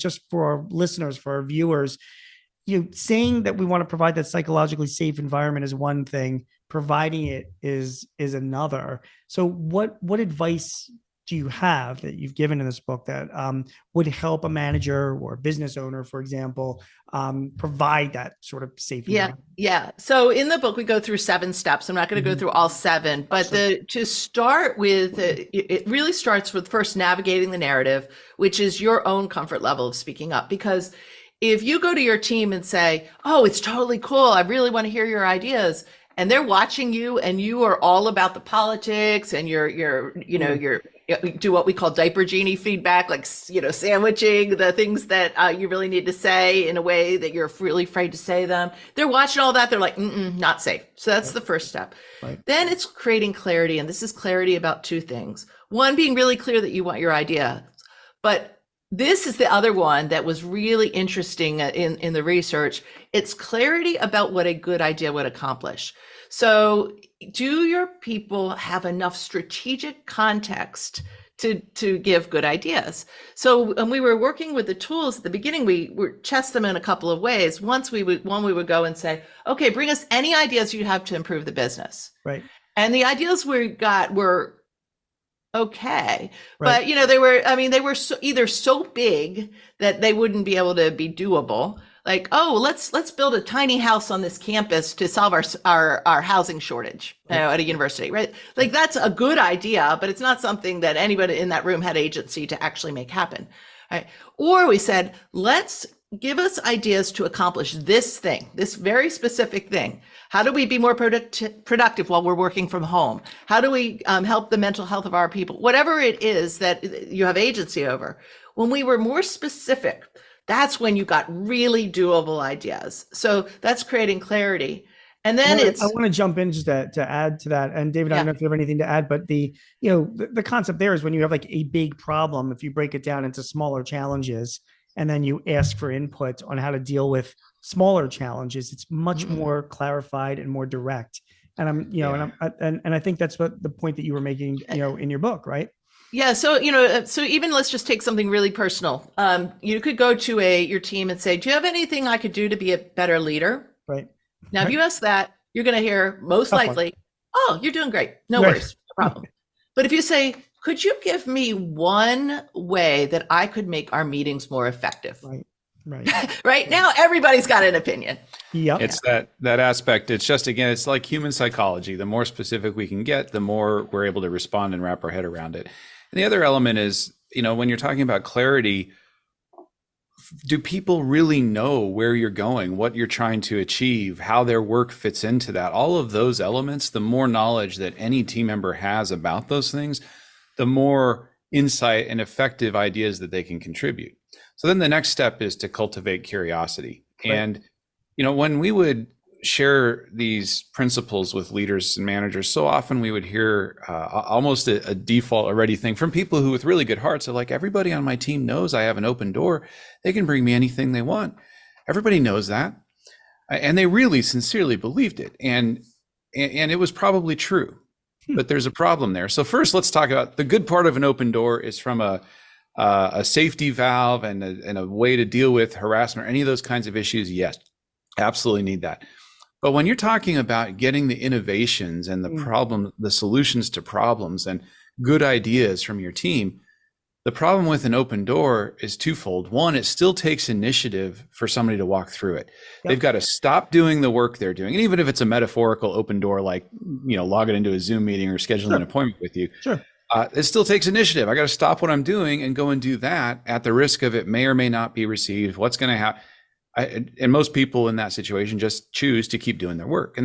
just for our listeners, for our viewers, saying that we want to provide that psychologically safe environment is one thing, providing it is another. So what advice do you have that you've given in this book that would help a manager or a business owner, for example, provide that sort of safe environment? Yeah. So in the book, we go through 7 steps. I'm not going to go through all 7, but to start with, it really starts with first navigating the narrative, which is your own comfort level of speaking up. Because if you go to your team and say, oh, it's totally cool, I really want to hear your ideas, and they're watching you and you are all about the politics and you're do what we call diaper genie feedback, like, sandwiching the things that you really need to say in a way that you're really afraid to say them. They're watching all that. They're like, not safe. So that's the first step. Right. Then it's creating clarity. And this is clarity about 2 things. One, being really clear that you want your idea. But this is the other one that was really interesting in the research. It's clarity about what a good idea would accomplish. So do your people have enough strategic context to give good ideas? So when we were working with the tools at the beginning, we would test them in a couple of ways. One, we would go and say, okay, bring us any ideas you have to improve the business. Right. And the ideas we got were okay. Right. But, they were either so big that they wouldn't be able to be doable. Like, oh, let's build a tiny house on this campus to solve our housing shortage at a university, right? Like, that's a good idea, but it's not something that anybody in that room had agency to actually make happen, right? Or we said, let's give us ideas to accomplish this thing, this very specific thing. How do we be more productive while we're working from home? How do we help the mental health of our people? Whatever it is that you have agency over. When we were more specific, that's when you got really doable ideas. So that's creating clarity. And then I want to jump in just to add to that. And David, I don't know if you have anything to add, but the concept there is when you have like a big problem, if you break it down into smaller challenges and then you ask for input on how to deal with smaller challenges, it's much more clarified and more direct. And and I think that's what the point that you were making, in your book, right? Yeah. So, so even let's just take something really personal. You could go to your team and say, do you have anything I could do to be a better leader? Right. Now, if you ask that, you're going to hear most likely, oh, you're doing great. No worries. No problem. But if you say, could you give me one way that I could make our meetings more effective? Right. Right now, everybody's got an opinion. Yeah. It's that aspect. It's just, again, it's like human psychology. The more specific we can get, the more we're able to respond and wrap our head around it. And the other element is, when you're talking about clarity, do people really know where you're going, what you're trying to achieve, how their work fits into that? All of those elements, the more knowledge that any team member has about those things, the more insight and effective ideas that they can contribute. So then the next step is to cultivate curiosity. Right. And, when we would share these principles with leaders and managers, so often we would hear almost a default already thing from people who with really good hearts are like, everybody on my team knows I have an open door. They can bring me anything they want. Everybody knows that. And they really sincerely believed it. And it was probably true, but there's a problem there. So first, let's talk about the good part of an open door is from a safety valve and a way to deal with harassment or any of those kinds of issues. Yes, absolutely need that. But when you're talking about getting the innovations and the solutions to problems and good ideas from your team, the problem with an open door is twofold. One, it still takes initiative for somebody to walk through it. Yep. They've got to stop doing the work they're doing. And even if it's a metaphorical open door, like, logging into a Zoom meeting or scheduling an appointment with you, it still takes initiative. I got to stop what I'm doing and go and do that at the risk of it may or may not be received. What's going to happen? And most people in that situation just choose to keep doing their work. And